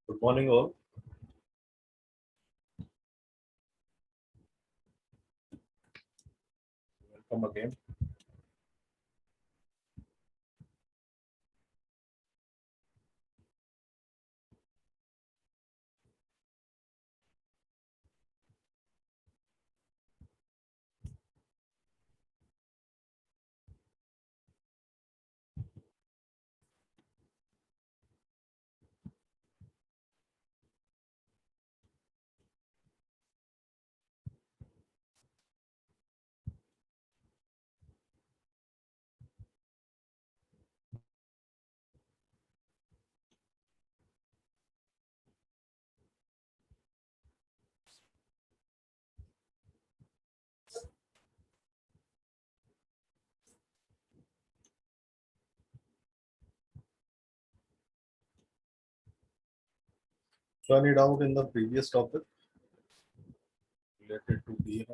Good morning, all. Welcome again. So, any doubt in the previous topic related to DNS?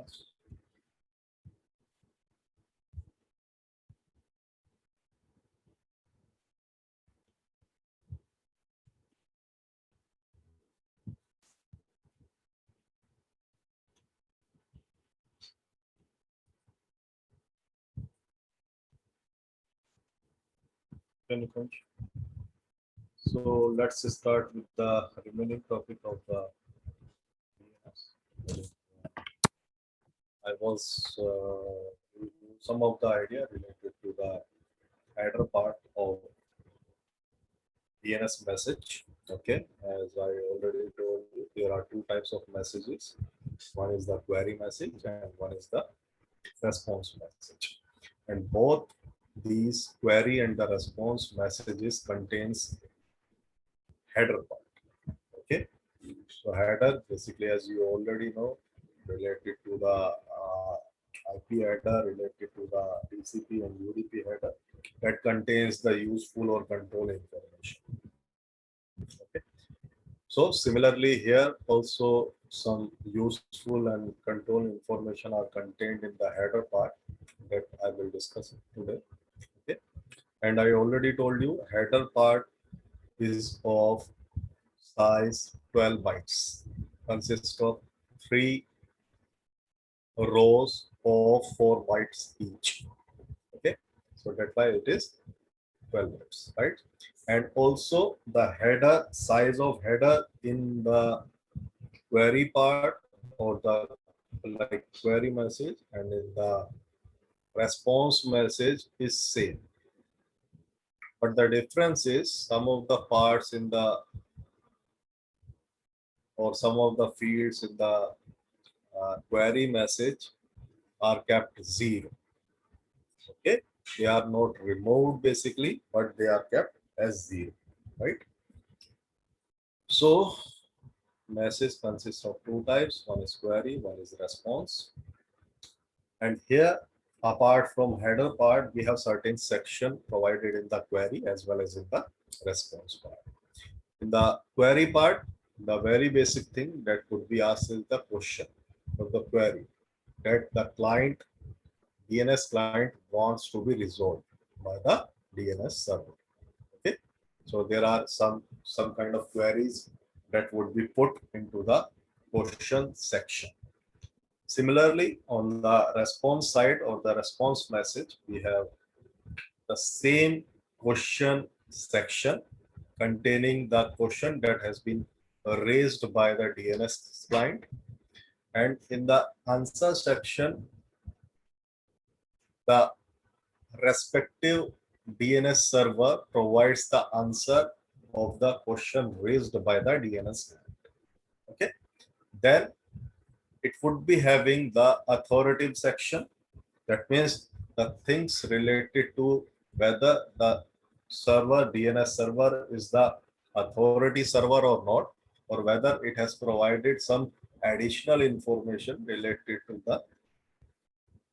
Any question? So, let's start with the remaining topic of the DNS. I was some of the idea related to the header part of DNS message. Okay, as I already told you, there are two types of messages. One is the query message, and one is the response message. And both these query and the response messages contains header part. Okay, so header basically, as you already know, related to the IP header, related to the TCP and UDP header that contains the useful or control information. Okay. So similarly here also some useful and control information are contained in the header part that I will discuss today. Okay. And I already told you header part is of size 12 bytes, consists of 3 rows of 4 bytes each. Okay, so that's why it is 12 bytes, right? And also the header size of header in the query part or the like query message and in the response message is same. But the difference is some of the parts in the or some of the fields in the query message are kept zero. Okay, they are not removed basically, but they are kept as zero, right? So message consists of two types. One is query, one is response. And here, apart from header part, we have certain section provided in the query as well as in the response part. In the query part, the very basic thing that could be asked is the question of the query that the client, DNS client wants to be resolved by the DNS server. Okay, so there are some kind of queries that would be put into the question section. Similarly, on the response side or the response message, we have the same question section containing the question that has been raised by the DNS client. And in the answer section, the respective DNS server provides the answer of the question raised by the DNS client. Okay, then it would be having the authoritative section. That means the things related to whether the server, DNS server is the authority server or not, or whether it has provided some additional information related to the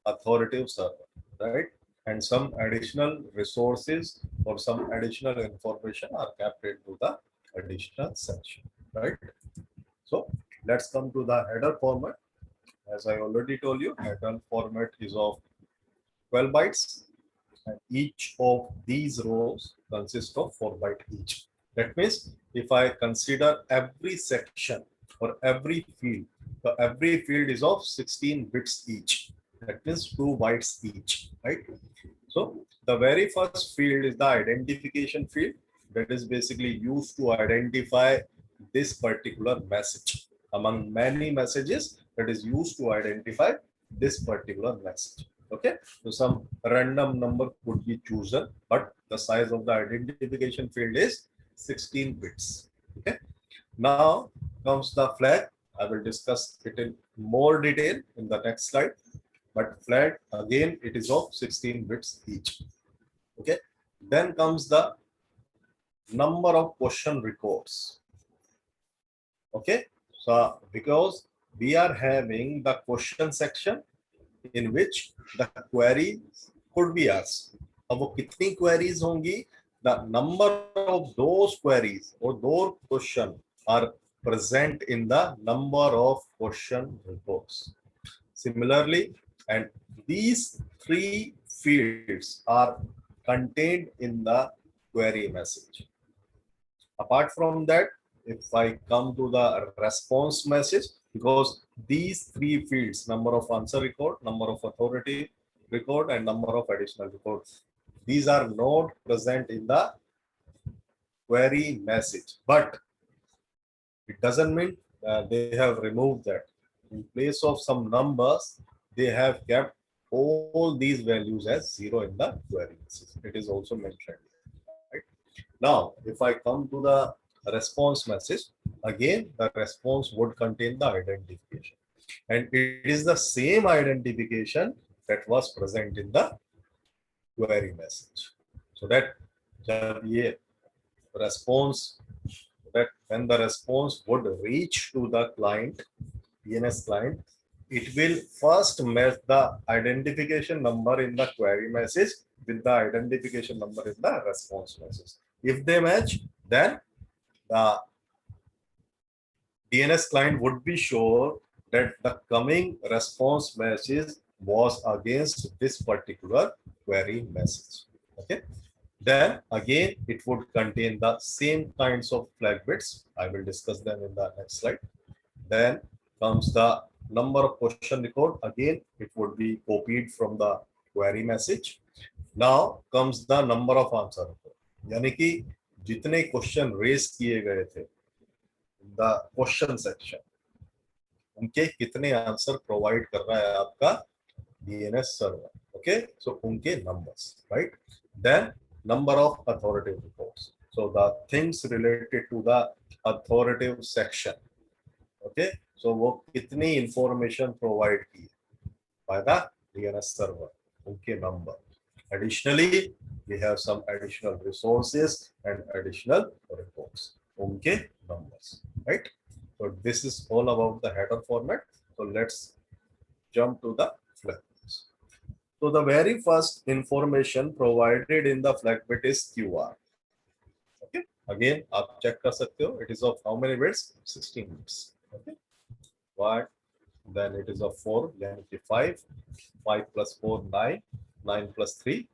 authoritative server, right? And some additional resources or some additional information are kept into the additional section, right? So let's come to the header format. As I already told you, header format is of 12 bytes, and each of these rows consists of 4 bytes each. That means if I consider every section or every field, so every field is of 16 bits each. That means 2 bytes each, right? So the very first field is the identification field, that is basically used to identify this particular message among many messages, that is used to identify this particular message. Okay, so some random number could be chosen, but the size of the identification field is 16 bits. Okay, now comes the flag. I will discuss it in more detail in the next slide, but flag again, it is of 16 bits each. Okay, then comes the number of question records. Okay, so because we are having the question section in which the query could be asked. अब वो कितनी queries होंगी? The number of those queries or those question are present in the number of question reports. Similarly, and these three fields are contained in the query message. Apart from that, if I come to the response message, because these three fields, number of answer record, number of authority record, and number of additional records, these are not present in the query message, but it doesn't mean they have removed that. In place of some numbers, they have kept all these values as 0 in the query message. It is also mentioned. Right? Now, if I come to the response message, again, the response would contain the identification. And it is the same identification that was present in the query message. So that response, that when the response would reach to the client, DNS client, it will first match the identification number in the query message with the identification number in the response message. If they match, then the DNS client would be sure that the coming response message was against this particular query message. Okay. Then again, it would contain the same kinds of flag bits. I will discuss them in the next slide. Then comes the number of question record. Again, it would be copied from the query message. Now comes the number of answer record. यानी कि जितने question race किए गए थे the question section, उनके कितने answer provide कर रहा है आपका DNS सर्वर. Okay, so उनके numbers, right? Then number of authoritative reports. So the things related to the authoritative section. Okay, so वो कितनी information provide की by the DNS server, उनके number. Additionally, we have some additional resources and additional reports, उनके numbers, right? So this is all about the header format. So let's jump to the flag. So the very first information provided in the flag bit is QR. Okay. Again, आप check कर सकते हो. It is of how many bits? 16 bits. Okay. Why? Then it is of 4, यानी कि 5. 5 plus 4, 9. 9 plus 3,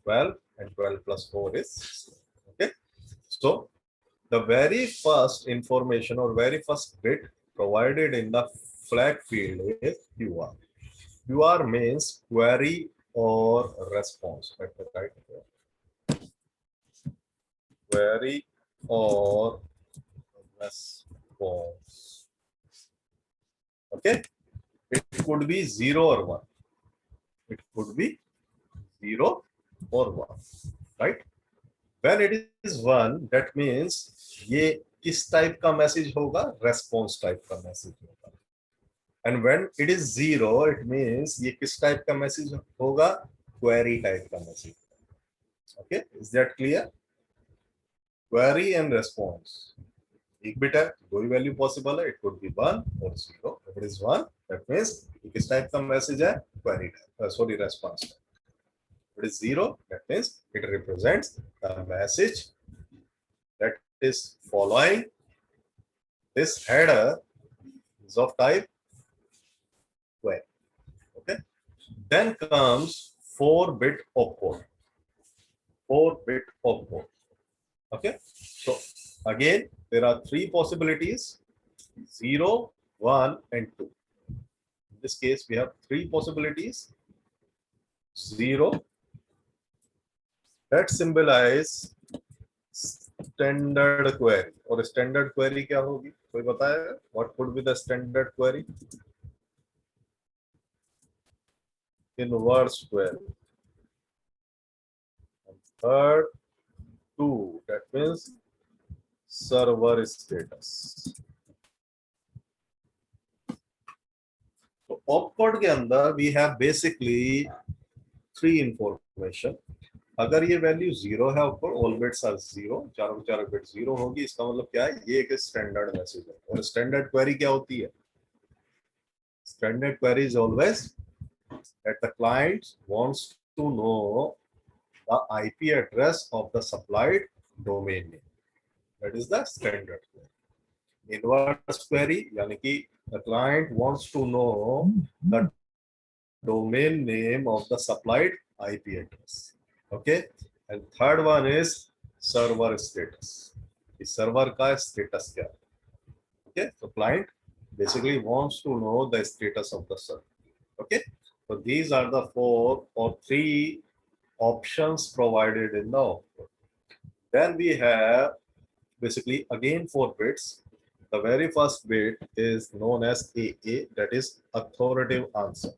12. And 12 plus 4 is 16. Okay. So the very first information or very first bit provided in the flag field is QR. QR means query or response. Let me write here. Query or response. Okay. It could be 0 or 1. It could be 0 or 1. Right? When it is 1, that means ये किस type का message होगा? Response type का message होगा. And when it is 0, it means ये किस type का message होगा? Query टाइप का message. Okay, is that clear? Query and response. एक बिट है, दो ही वैल्यू पॉसिबल है. It could be 1 or 0. If it is 1, that means ये किस टाइप का मैसेज है? Query type. Sorry, response type. If it is 0, that means it represents the message that is following this header is of type query. Okay. Then comes 4-bit opcode. 4-bit opcode. Okay. So again there are three possibilities, 0, 1 and 2. In this case we have three possibilities, 0 that symbolize standard query. और standard query क्या होगी, कोई बताएगा? What could be the standard query? Inverse query. And third, 2, that means server status. तो opcode के अंदर we have basically three information. अगर ये वैल्यू 0 है ऊपर, ऑल बिट्स आर 0, चारों चारों बिट 0 होगी, इसका मतलब क्या है, ये एक स्टैंडर्ड मैसेज है. और स्टैंडर्ड क्वेरी क्या होती है? Standard query is always that the client wants to know the IP address of the supplied domain name. That is the standard query. Inverse query यानी कि the client wants to know the domain name of the supplied IP address. Okay, and third one is server status. इस server का status क्या है? Okay, so client basically wants to know the status of the server. Okay, so these are the 4 or 3 options provided in the output. Then we have basically again 4 bits. The very first bit is known as AA, that is authoritative answer.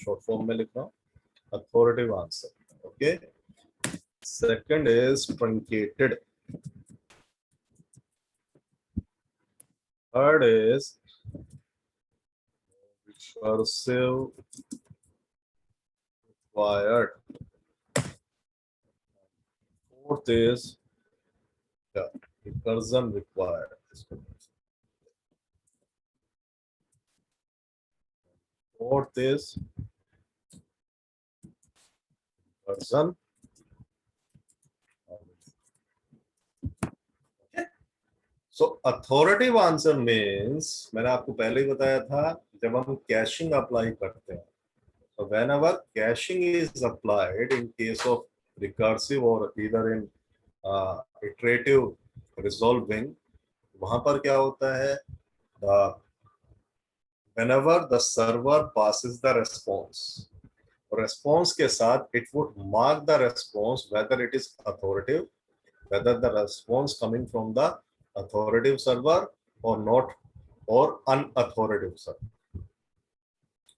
Short form में लिख रहा हूं, authoritative answer. Okay, second is truncated. Third is recursive required. Fourth is recursion required. Fourth is recursion. So authoritative answer means, मैंने आपको पहले ही बताया था, जब हम कैशिंग अप्लाई करते हैं, so whenever caching is applied in case of recursive or either in iterative resolving, वहां पर क्या होता है, whenever the server passes the response, response के साथ it would mark the response whether it is authoritative, whether the response coming from the authoritative server or not, or unauthoritative server.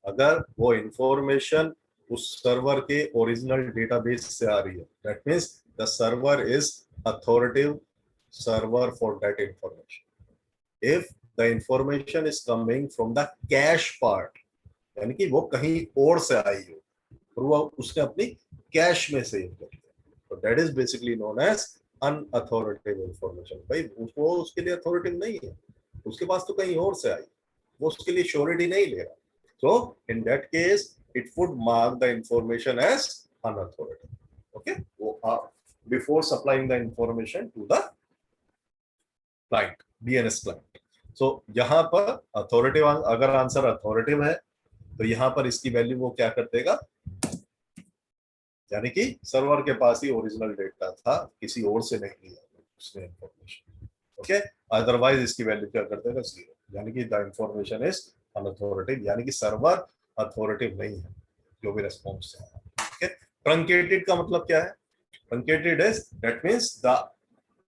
अगर वो information उस सर्वर के original database से आ रही है, that means the server is authoritative server for that information. If the information is coming from the cash part, यानी कि वो कहीं और से आई हो और वो उसने अपनी कैश में सेव कर दिया, तो that is basically known as unauthoritative information. भाई वो उसके लिए अथॉरिटेटिव नहीं है, उसके पास तो कहीं और से आई, वो उसके लिए श्योरिटी नहीं ले रहा. So in that case, it would mark the information as unauthoritative. Okay, before supplying the information to the client, DNS client. So यहाँ पर authoritative, अगर आंसर authoritative है, तो यहाँ पर इसकी वैल्यू वो क्या कर देगा, यानी कि सर्वर के पास ही ओरिजिनल डेटा था, किसी और से नहीं लिया उसने इंफॉर्मेशन. ओके, अदरवाइज इसकी वैल्यू क्या कर देगा, 0, यानी कि द इंफॉर्मेशन इज अनअथॉरिटेटिव, यानी कि सर्वर अथॉरिटेटिव नहीं है जो भी रेस्पॉन्स है. ओके, ट्रंकेटेड का मतलब क्या है? Truncated is that means the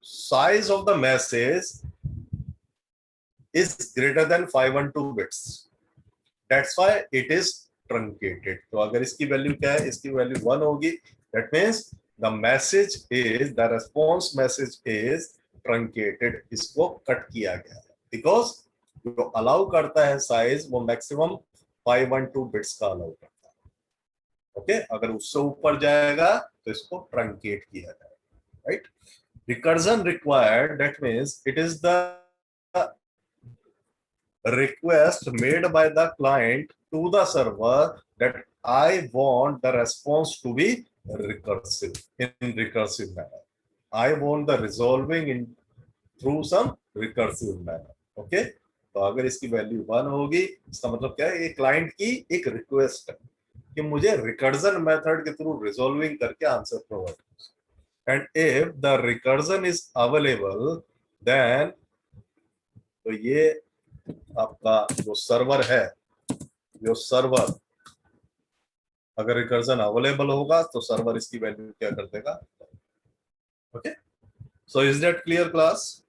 size of the message is greater than 512 bits, that's why it is truncated. तो अगर इसकी वैल्यू क्या है, इसकी वैल्यू 1 होगी, that means the message is, the response message is truncated, इसको कट किया गया है, बिकॉज जो अलाउ करता है साइज वो मैक्सिमम 512 बिट्स का अलाउ करता है. ओके, अगर उससे ऊपर जाएगा तो इसको ट्रंकेट किया जाएगा. Right, recursion required, that means it is the request made by the client to the server that I want the response to be recursive, in recursive manner. I want the resolving in through some recursive manner. Okay, तो अगर इसकी value 1 होगी, इसका मतलब क्या है, ये client की एक रिक्वेस्ट है. कि मुझे रिकर्जन मेथड के थ्रू रिजॉल्विंग करके answer provide, and if the recursion is available then, तो ये आपका जो सर्वर है, जो सर्वर अगर रिकर्जन अवेलेबल होगा तो सर्वर इसकी वैल्यू क्या कर देगा। Okay, so is that clear class?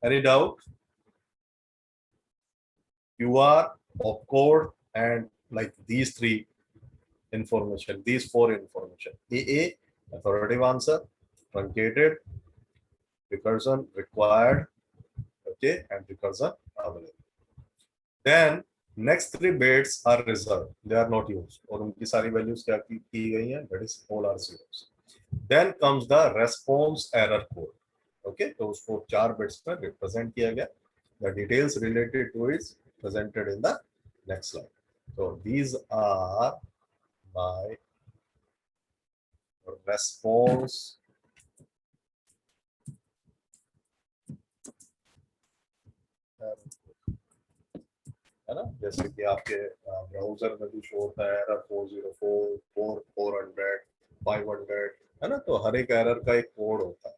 Any doubt? QR, opcode, and like these three information, these four information: AA, authoritative answer; truncated, recursion required, okay, and recursion available. Then next three bits are reserved, they are not used, और उनकी सारी values क्या की गई हैं, that is all are zeros. Then comes the response error code. Okay, तो उसको 4 bits में represent किया गया. The details related to it presented in the next slide. So these are my response है ना, जैसे कि आपके ब्राउजर में भी शो होता है एरर 404, 400, 500 है ना, तो हर एक एरर का एक कोड होता है,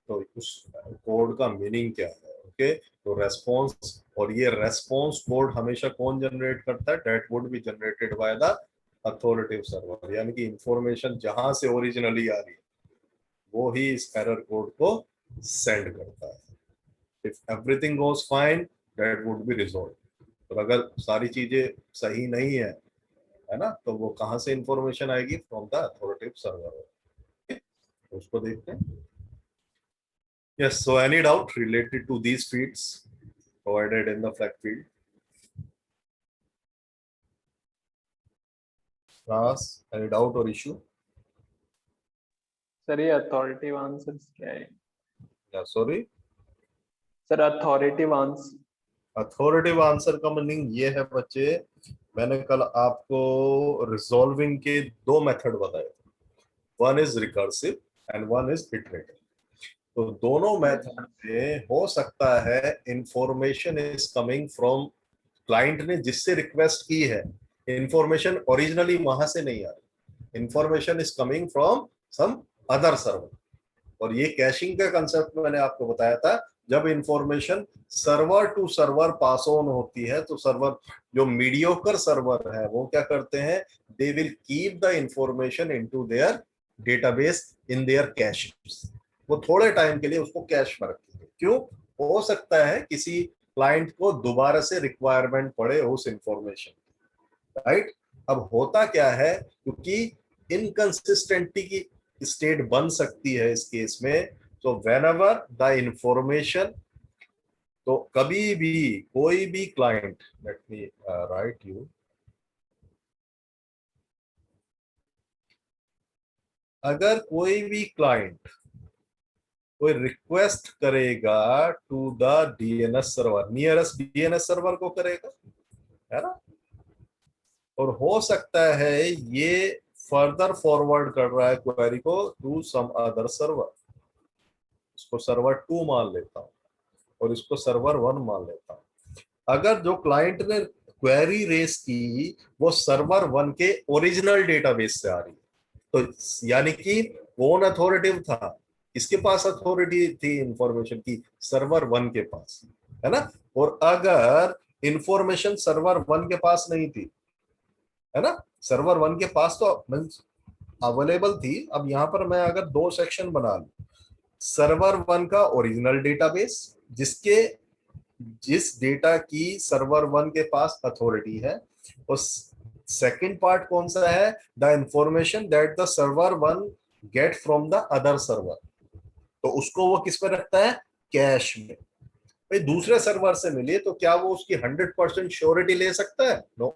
तो उस कोड का मीनिंग क्या है। ओके, तो रेस्पॉन्स, और ये रेस्पॉन्स कोड हमेशा कौन जनरेट करता है, that would be generated by the authoritative server, यानी कि इंफॉर्मेशन जहां से ओरिजिनली आ रही है वो ही इस एरर कोड को सेंड करता है। If everything goes fine that would be resolve, तो अगर सारी चीजें सही नहीं है ना, तो वो कहां से इंफॉर्मेशन आएगी, फ्रॉम द अथॉरिटेटिव सर्वर। उसको देखते हैं। Yes, so any doubt related to these fields provided in the flag field? Class, any doubt or issue? Sir ये अथॉरिटेटिव आंसर्स क्या है? Yeah, sorry. Sir authoritative answer, authoritative answer का meaning ये है बच्चे, मैंने कल आपको रिजॉल्विंग के 2 मेथड बताए थे, one is recursive and one is iterative. तो दोनों मेथड में हो सकता है information is coming from client ने जिससे रिक्वेस्ट की है, इंफॉर्मेशन ओरिजिनली वहां से नहीं आ रही, information is coming from some other server. और ये कैशिंग का कंसेप्ट मैंने आपको बताया था, जब information server to server pass on होती है तो सर्वर, जो मीडियोकर सर्वर है वो क्या करते हैं, they will keep the information into their database in their cash, वो थोड़े टाइम के लिए उसको कैश में रखेंगे। क्यों? हो सकता है किसी क्लाइंट को दोबारा से रिक्वायरमेंट पड़े उस इंफॉर्मेशन, राइट। अब होता क्या है, क्योंकि इनकंसिस्टेंटी की स्टेट बन सकती है इस केस में, तो व्हेनेवर द इंफॉर्मेशन, तो कभी भी कोई भी client, let me write you, अगर कोई भी क्लाइंट कोई रिक्वेस्ट करेगा to the DNS server, nearest DNS server को करेगा, है ना, और हो सकता है ये फर्दर फॉरवर्ड कर रहा है क्वेरी को टू सम अदर सर्वर, इसको सर्वर 2 मान लेता हूं और इसको सर्वर 1 मान लेता हूं। अगर जो क्लाइंट ने क्वेरी रेस की वो सर्वर 1 के ओरिजिनल डेटाबेस से आ रही है, तो यानी कि कौन अथॉरिटेटिव था, किसके पास अथॉरिटी थी इंफॉर्मेशन की, सर्वर 1 के पास, है ना। और अगर इंफॉर्मेशन सर्वर 1 के पास नहीं थी, है ना, सर्वर 1 के पास तो अवेलेबल थी। अब यहां पर मैं अगर 2 सेक्शन बना लूं, सर्वर 1 का ओरिजिनल डेटाबेस, जिसके जिस डेटा की सर्वर 1 के पास अथॉरिटी है, और सेकंड पार्ट कौन सा है, the information that the server 1 get from the other server, तो उसको वो किस पे रखता है, कैश में। भाई दूसरे सर्वर से मिली तो क्या वो उसकी 100% श्योरिटी ले सकता है? नो।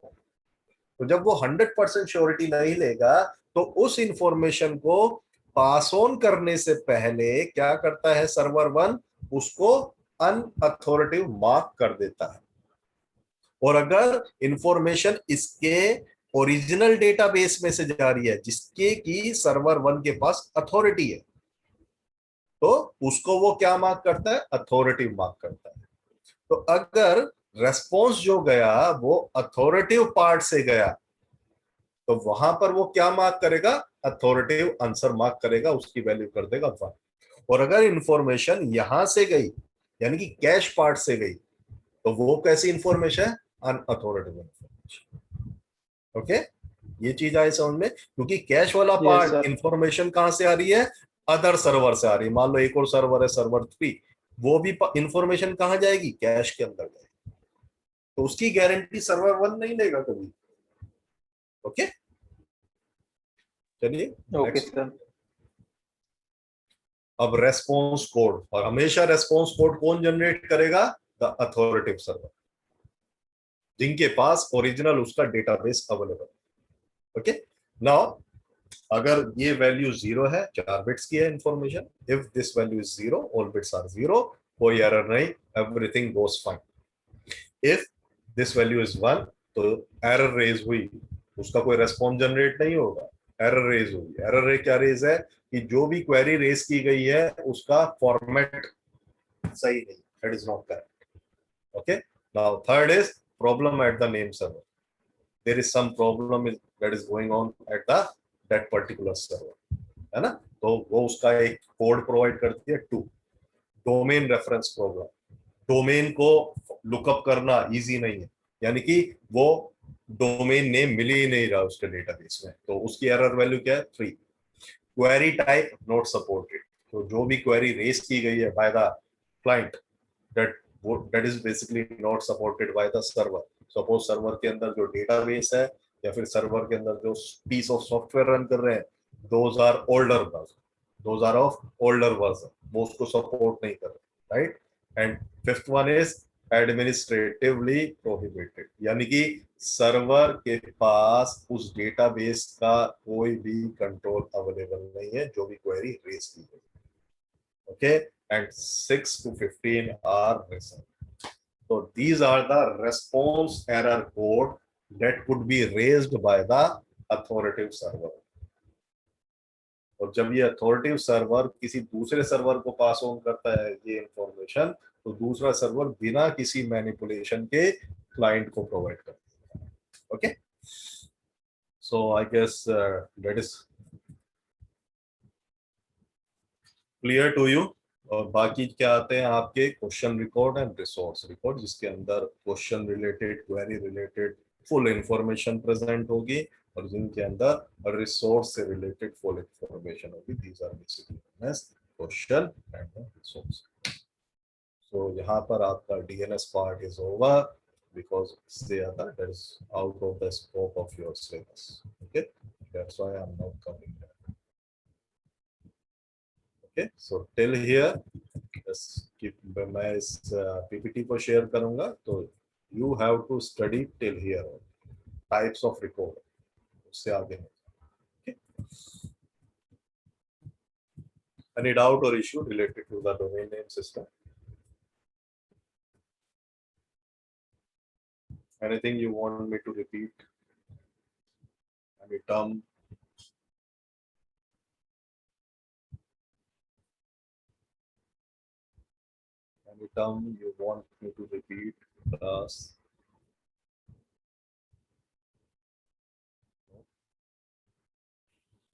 तो जब वो 100% श्योरिटी नहीं लेगा तो उस इंफॉर्मेशन को पास ऑन करने से पहले क्या करता है सर्वर 1, उसको अनअथॉरिटेटिव मार्क कर देता है। और अगर इंफॉर्मेशन इसके ओरिजिनल डेटाबेस में से जा रही है जिसके की सर्वर 1 के पास अथॉरिटी है, तो उसको वो क्या मार्क करता है, अथॉरिटेटिव मार्क करता है। तो अगर रेस्पॉन्स जो गया वो अथॉरिटिव पार्ट से गया, तो वहां पर वो क्या मार्क करेगा, अथॉरिटिव आंसर मार्क करेगा, उसकी वैल्यू कर देगा 1। और अगर इंफॉर्मेशन यहां से गई, यानी कि कैश पार्ट से गई, तो वो कैसी इंफॉर्मेशन है, अनअथॉरिटेबल इंफॉर्मेशन। ओके, ये चीज आए समझ में, क्योंकि कैश वाला यस पार्ट सर। इंफॉर्मेशन कहां से आ रही है, अदर सर्वर से आ रही है। मान लो एक और सर्वर है, सर्वर 3, वो भी इंफॉर्मेशन कहां जाएगी, कैश के अंदर जाएगी। तो उसकी गारंटी सर्वर 1 नहीं लेगा कभी। ओके, चलिए ओके नेक्स्ट। सर। अब रेस्पॉन्स कोड, और हमेशा रेस्पॉन्स कोड कौन जनरेट करेगा, द अथॉरिटेटिव सर्वर, जिनके पास ओरिजिनल उसका डेटाबेस अवेलेबल। ओके, नाउ अगर ये वैल्यू 0 है, 4 बिट्स की है information, if this value is 0, all bits are 0, कोई एरर नहीं, everything goes fine. If this value is 1, तो एरर रेज हुई, उसका कोई रेस्पॉन्स जनरेट नहीं होगा, एरर रेज होगी। एरर रे क्या रेज है, कि जो भी क्वेरी रेज की गई है उसका फॉर्मेट सही नहीं, that is not correct. Okay, now third is problem at the name server, there is some problem that is going on at the that particular server, है ना। तो वो उसका एक कोड प्रोवाइड करती है 2, डोमेन रेफरेंस प्रॉब्लम। डोमेन को lookup करना इजी नहीं है, यानी कि वो डोमेन नेम मिल ही नहीं रहा उसके डेटाबेस में, तो उसकी एरर वैल्यू क्या है, 3। क्वेरी टाइप नॉट सपोर्टेड, तो जो भी क्वेरी रेस की गई है by the client, that that is basically not supported by the server. Suppose server के अंदर जो डेटाबेस है, या फिर सर्वर के अंदर जो पीस ऑफ सॉफ्टवेयर रन कर रहे हैं, those are older version, those are of older version, वो उसको सपोर्ट नहीं कर रहे, right. And fifth one is administratively prohibited, यानी कि सर्वर के पास उस डेटाबेस का कोई भी कंट्रोल अवेलेबल नहीं है, जो भी क्वेरी रेस की गई। Okay, and 6 to 15 are missing. So these are the response error code that could be raised by the authoritative server. और जब ये अथॉरिटेटिव सर्वर किसी दूसरे सर्वर को पास ऑन करता है ये इंफॉर्मेशन, तो दूसरा सर्वर बिना किसी मैनिपुलेशन के क्लाइंट को प्रोवाइड करता है। Okay, so I guess that is clear to you. और बाकी क्या आते हैं आपके, question record and resource record, जिसके अंदर question related, query related full information present होगी, और जिनके अंदर रिसोर्स से रिलेटेड फुल इंफॉर्मेशन होगी। These are basically question and resource. So यहाँ पर आपका DNS part is over, because the other that is out of the scope of your syllabus. Okay, that's why I'm not covering that. Okay, so till here, मैं इस PPT को share करूंगा, तो you have to study till here, types of record, उससे आगे नहीं। Any doubt और issue related to the domain name system, anything you want me to repeat, any term, any term you want me to repeat, class?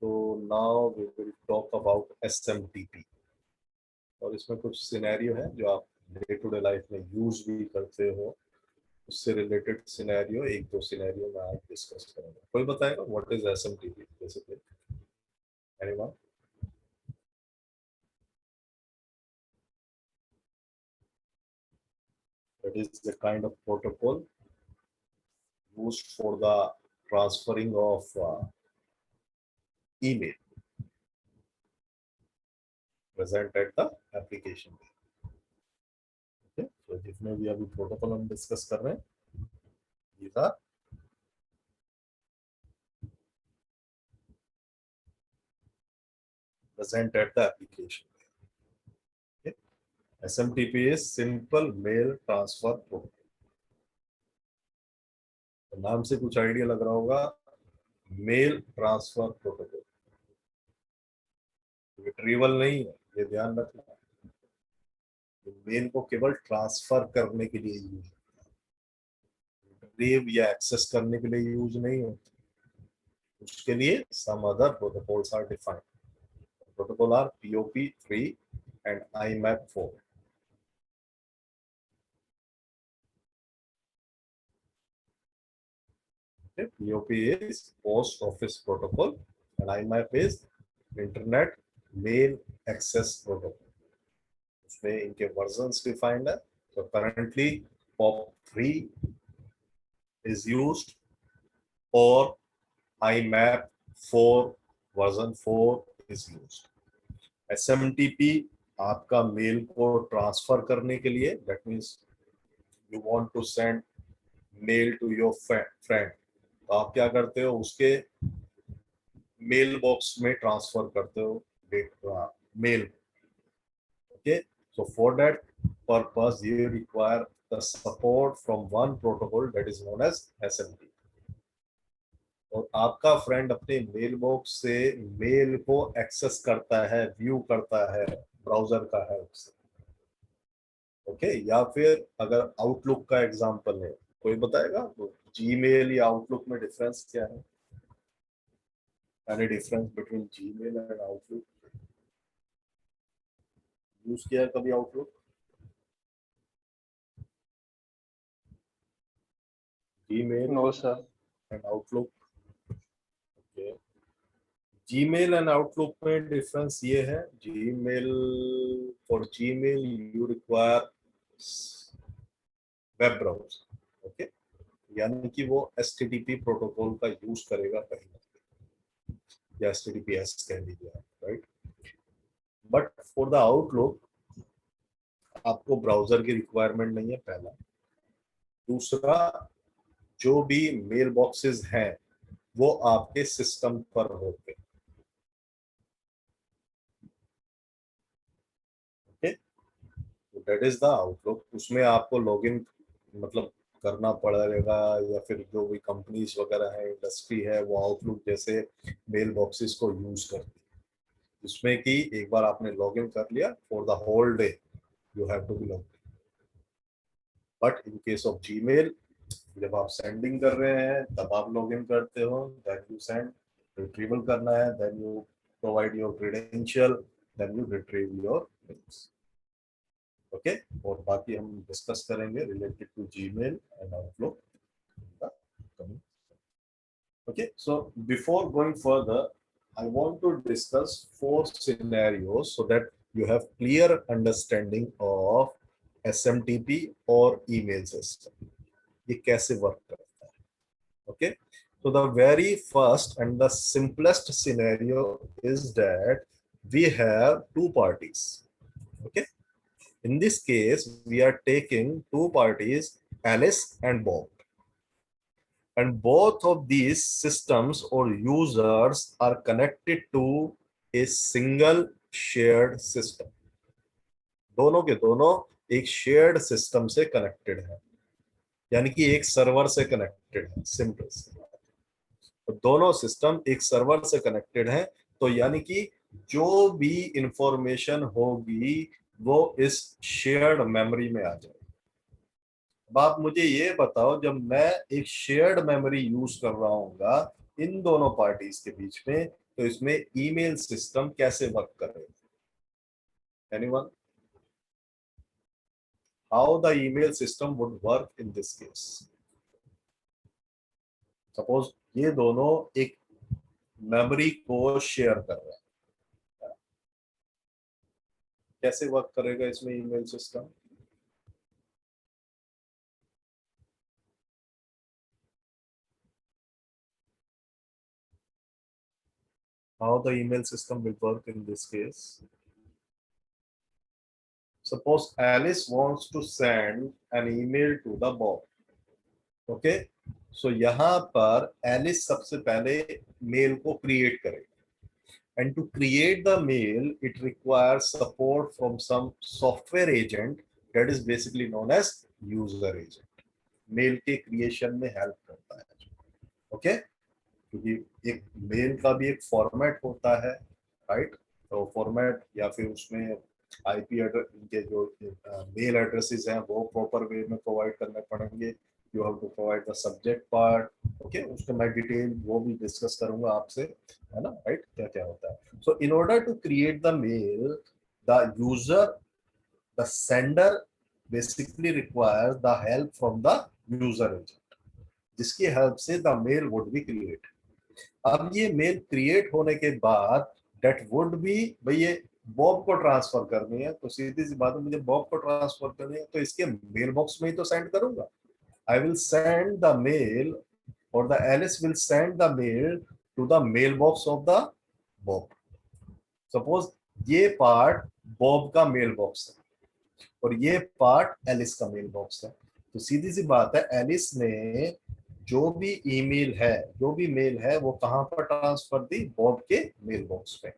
So now we will talk about SMTP, और इसमें कुछ scenario है जो आप day to day life में use भी करते हो, उससे रिलेटेड सिनेरियो, एक दो सिनेरियो में आज डिस्कस करेंगे। कोई बताएगा what is SMTP basically, anyone? That is the kind of protocol used for the transferring of email present at the application. Okay, so जितने भी अभी प्रोटोकॉल हम डिस्कस कर रहे हैं, these are present at the application. Okay, SMTP is simple mail transfer protocol. तो नाम से कुछ आइडिया लग रहा होगा, मेल ट्रांसफर प्रोटोकॉल, रिट्रीवल नहीं है, ये ध्यान रखना। मेल को केवल ट्रांसफर करने के लिए यूज, रिट्रीव या एक्सेस करने के लिए यूज नहीं होता, उसके लिए some other protocols are defined. Protocol are POP3 and IMAP4. Okay, POP is Post Office Protocol and IMAP is Internet Mail Access Protocol. उसमें इनके versions defined है. So currently POP3 is used or IMAP4 version 4 is used. SMTP आपका mail को transfer करने के लिए, that means you want to send mail to your friend, तो आप क्या करते हो, उसके मेल बॉक्स में ट्रांसफर करते हो mail. Okay, so for that purpose you require the support from one protocol that is known as SMTP. और आपका फ्रेंड अपने मेल बॉक्स से मेल को एक्सेस करता है, व्यू करता है, ब्राउजर का है उससे. ओके, या फिर अगर आउटलुक का एग्जांपल है, कोई बताएगा तो जीमेल या आउटलुक में डिफरेंस क्या है? Any difference between Gmail and outlook? Use किया है कभी outlook? Gmail No, sir. And outlook. Okay, Gmail and outlook में डिफरेंस ये है, Gmail, for Gmail you require web browser. Okay, यानी कि वो HTTP प्रोटोकॉल का यूज करेगा कहीं, या HTTPS कह लीजिए आप, right. But for the outlook आपको ब्राउजर की रिक्वायरमेंट नहीं है, पहला. दूसरा, जो भी मेल बॉक्सेस हैं वो आपके सिस्टम पर होते हैं. Okay, that is the outlook. उसमें आपको लॉगिन मतलब करना पड़ेगा, या फिर जो भी कंपनीज वगैरह है, इंडस्ट्री है, वो आउटलुक जैसे मेल बॉक्सेस को यूज करती है, जिसमें कि एक बार आपने लॉगिन कर लिया, for the whole day you have to be log. But in case of Gmail, जब आप सेंडिंग कर रहे हैं तब आप लॉगिन करते हो, देन यू सेंड. रिट्रीवल करना है, then you provide your credential, then you retrieve your mails. Okay, और बाकी हम डिस्कस करेंगे related to Gmail and Outlook. Okay, so before going further, I want to discuss 4 scenarios so that you have clear understanding of SMTP or email system. ये कैसे work करता है. Okay, so the very first and the simplest scenario is that we have two parties. Okay, in this case we are taking two parties, Alice and Bob, and both of these systems or users are connected to a single shared system. दोनों के दोनों एक shared system से connected है, यानी कि एक server से कनेक्टेड है. सिंपल. तो दोनों सिस्टम एक सर्वर से कनेक्टेड है, तो यानी कि जो भी इंफॉर्मेशन होगी वो इस शेयर्ड मेमोरी में आ जाएगी. अब आप मुझे ये बताओ, जब मैं एक शेयर्ड मेमोरी यूज कर रहा हूँगा इन दोनों पार्टीज के बीच में, तो इसमें ईमेल सिस्टम कैसे वर्क करेगा? Anyone? How the email system would work in this case? Suppose ये दोनों एक मेमोरी को शेयर कर रहे हैं, कैसे वर्क करेगा इसमें email system? How the email system will work in this case? Suppose Alice wants to send an email to the Bob. Okay, so यहाँ पर Alice सबसे पहले मेल को क्रिएट करेगी, and to create the mail it requires support from some software agent that is basically known as user agent. Mail के creation में help करता है. ओके, क्योंकि एक मेल का भी एक फॉर्मेट होता है, राइट. तो फॉर्मेट या फिर उसमें आईपी एड्रेस, इनके जो मेल एड्रेसेस हैं वो प्रॉपर वे में प्रोवाइड करने पड़ेंगे। You have to provide the subject part, okay, उसके मैं डिटेल वो भी डिस्कस करूंगा आपसे, है ना, राइट, क्या क्या होता है। So in order to create the mail, the user, the sender basically requires the help from the user agent, जिसकी हेल्प से the mail would be create. अब ये मेल क्रिएट होने के बाद डेट वुड बी, भाई ये बॉब को ट्रांसफर करनी है, तो सीधी सी बात है, मुझे बॉब को ट्रांसफर करनी है तो इसके मेल बॉक्स में ही तो सेंड करूंगा। I will send the mail, और the Alice will send the mail to the mail box of the Bob. Suppose ये पार्ट बॉब का मेल बॉक्स है और ये पार्ट एलिस का मेल बॉक्स है, तो सीधी सी बात है, एलिस ने जो भी ईमेल है, जो भी मेल है, वो कहां पर ट्रांसफर दी, बॉब के मेल बॉक्स पे।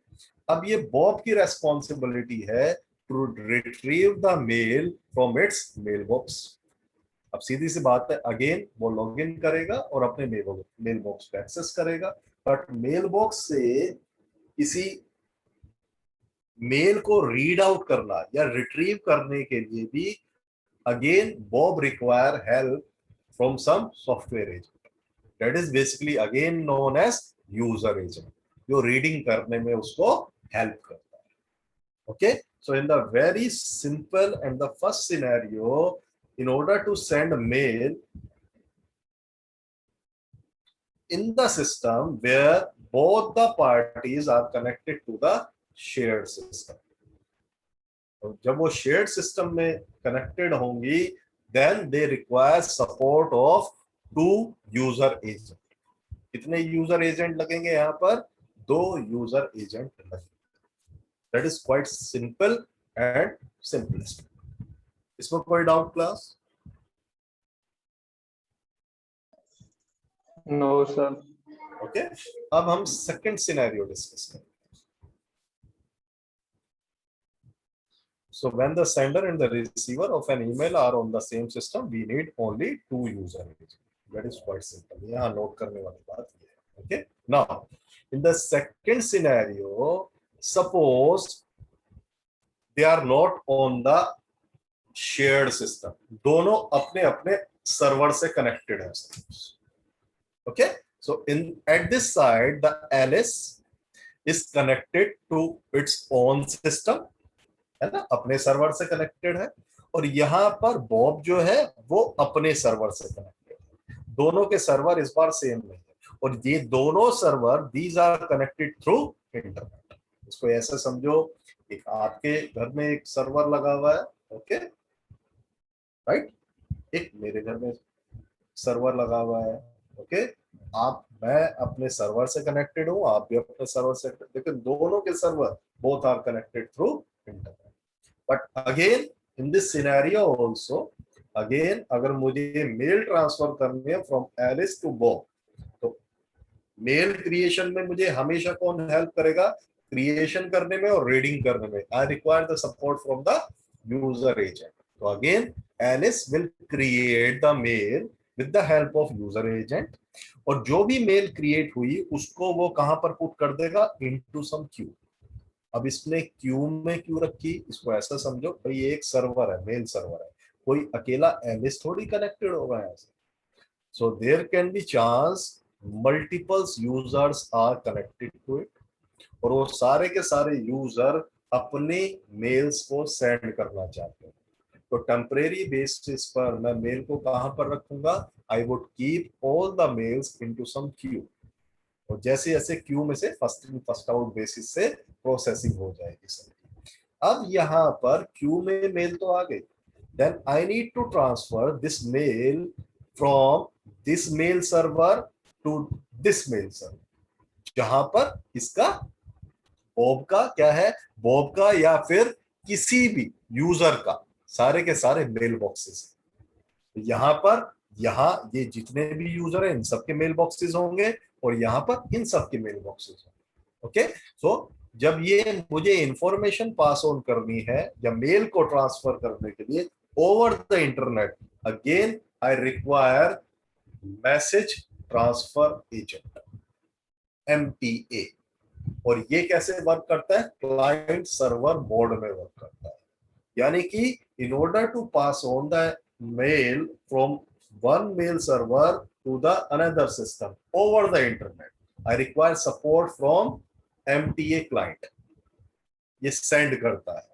अब ये बॉब की रेस्पॉन्सिबिलिटी है to retrieve the mail from its mail box. अब सीधी सी बात है, अगेन वो लॉग इन करेगा और अपने मेल बॉक्स पे एक्सेस करेगा, बट मेल बॉक्स से किसी मेल को रीड आउट करना या रिट्रीव करने के लिए भी again Bob require help from some software agent, that is basically again known as user agent, जो रीडिंग करने में उसको हेल्प करता है। Okay, so in the very simple and the first scenario, in order to send mail in the system where both the parties are connected to the shared system, तो जब वो shared system में connected होंगी, then they require support of 2 user agent. कितने user agent लगेंगे यहाँ पर? 2 user agent लगेंगे। That is quite simple and simplest. इसमें कोई doubt class? No sir. Okay, अब हम सेकंड सिनेरियो डिस्कस करें। So when the sender and the receiver of an email are on the same system, we need only 2 user agents. That is quite simple. यहाँ note करने वाली बात ये है. Okay. Now, in the second scenario, suppose they are not on the shared system. दोनों अपने अपने server से कनेक्टेड हैं. Okay. So at this side, the Alice is connected to its own system. है ना, अपने सर्वर से कनेक्टेड है, और यहाँ पर बॉब जो है वो अपने सर्वर से कनेक्टेड है। दोनों के सर्वर इस बार सेम नहीं है, और ये दोनों server these are connected through internet. इसको ऐसे समझो, एक आपके घर में एक सर्वर लगा हुआ है, ओके राइट, एक मेरे घर में सर्वर लगा हुआ है, ओके, मैं अपने सर्वर से कनेक्टेड हूँ, आप भी अपने सर्वर से, लेकिन दोनों के server both are connected through internet. But again, in this scenario also, again, अगर मुझे मेल ट्रांसफर करनी है फ्रॉम एलिस टू बॉब, तो मेल क्रिएशन में मुझे हमेशा कौन हेल्प करेगा? क्रिएशन करने में और रीडिंग करने में। I require the support from the user agent. तो again Alice will create the mail with the help of user agent, और जो भी मेल क्रिएट हुई उसको वो कहां पर पुट कर देगा? Into some Q. अब इसने क्यू में क्यों रखी? इसको ऐसा समझो, भाई ये एक सर्वर है, मेल सर्वर है, कोई अकेला एलिस थोड़ी कनेक्टेड होगा यहाँ से। So there can be chance multiples users are connected to it, और वो सारे के सारे यूजर अपने मेल्स को सेंड करना चाहते हैं। तो टेम्परेरी बेसिस पर मैं मेल को कहां पर रखूंगा? I would keep all the mails into some queue, और जैसे जैसे क्यू में से first in first out basis से प्रोसेसिंग हो जाएगी सर। अब यहाँ पर क्यू में मेल तो आ गई, then I need to transfer this mail from this mail server to this mail server, जहां पर इसका बॉब का क्या है, बॉब का या फिर किसी भी यूजर का सारे के सारे मेल बॉक्सेस। यहाँ पर ये जितने भी यूजर हैं इन सबके मेल बॉक्सेस होंगे, और यहाँ पर इन सबके मेल बॉक्सेस होंगे। ओके, सो जब ये मुझे इंफॉर्मेशन पास ऑन करनी है या मेल को ट्रांसफर करने के लिए over the internet, again I require message transfer agent, MTA। और ये कैसे वर्क करता है, क्लाइंट सर्वर मोड में वर्क करता है। यानी कि in order to pass on the mail from one mail server to the another system over the internet, I require support from MTA client. ये सेंड करता है,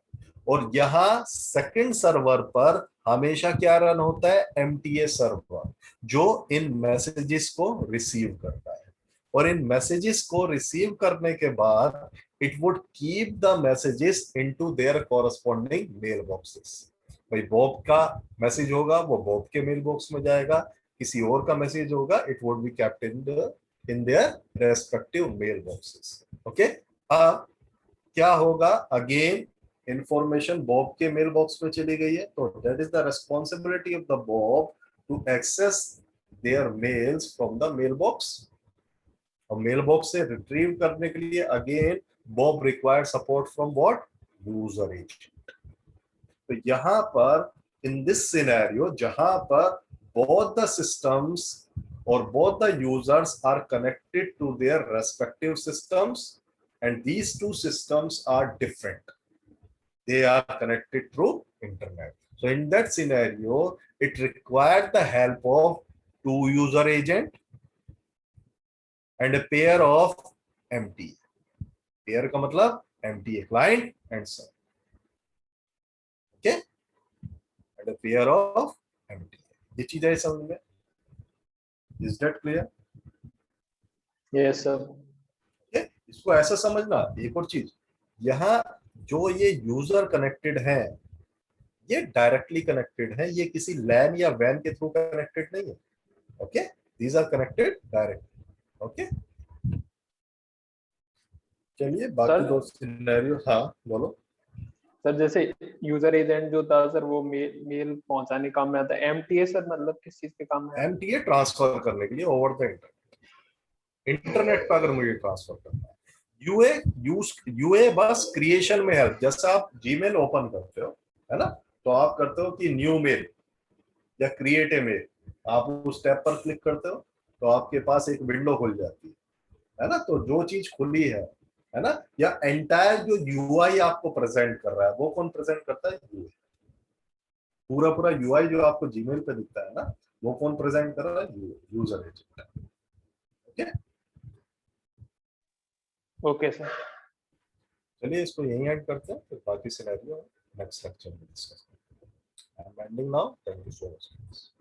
और यहाँ सेकंड सर्वर पर हमेशा क्या रन होता है, MTA सर्वर, जो इन मैसेजेस को रिसीव करता है। और इन मैसेजेस को रिसीव करने के बाद it would keep the messages into their corresponding mail boxes. भाई बॉब का मैसेज होगा वो बॉब के मेल बॉक्स में जाएगा, किसी और का मैसेज होगा it would be kept in their respective mail boxes. Okay, अब क्या होगा, अगेन इंफॉर्मेशन बॉब के मेल बॉक्स में चली गई है, तो that is the responsibility of the Bob to access their mails from the mail box. और मेल बॉक्स से रिट्रीव करने के लिए again Bob required support from what, user agent. तो यहां पर इन दिस सिनेरियो जहां पर both the systems or both the users are connected to their respective systems and these two systems are different, they are connected through internet. So in that scenario it required the help of two user agent and a pair of MTA. pair का मतलब MTA client and server, okay, and a pair of MTA. ये चीज है समझ में, is that clear? yes sir. okay? इसको ऐसा समझना। एक और चीज, यहाँ जो ये यूजर कनेक्टेड है ये डायरेक्टली कनेक्टेड है, ये किसी लैन या वैन के थ्रू कनेक्टेड नहीं है। Okay, these are connected directly. Okay, चलिए बाकी सर दो सिनेरियो, हाँ बोलो। सर जैसे यूजर एजेंट जो था सर वो मेल पहुंचाने काम में आता है, एमटीए सर मतलब किस चीज के काम में आता MTA ट्रांसफर करने के लिए ओवर द इंटरनेट पर अगर मुझे ट्रांसफर करना है। यूए बस क्रिएशन में हेल्प, जैसा आप जीमेल ओपन करते हो है ना, तो आप करते हो कि न्यू मेल या क्रिएट ए मेल, आप उस टैब पर क्लिक करते हो तो आपके पास एक विंडो खुल जाती है ना। तो जो चीज खुली है ना, या एंटायर जो यूआई आपको प्रेजेंट कर रहा है वो कौन प्रेजेंट करता है, यूए। पूरा पूरा यूआई जो आपको जीमेल पे दिखता है ना, वो कौन प्रेजेंट कर रहा है, user agent. Okay, okay sir. चलिए इसको यहीं ऐड करते हैं, फिर बाकी सिनेरियो नेक्स्ट लेक्चर में डिस्कस करेंगे। I am ending now, thank you so much.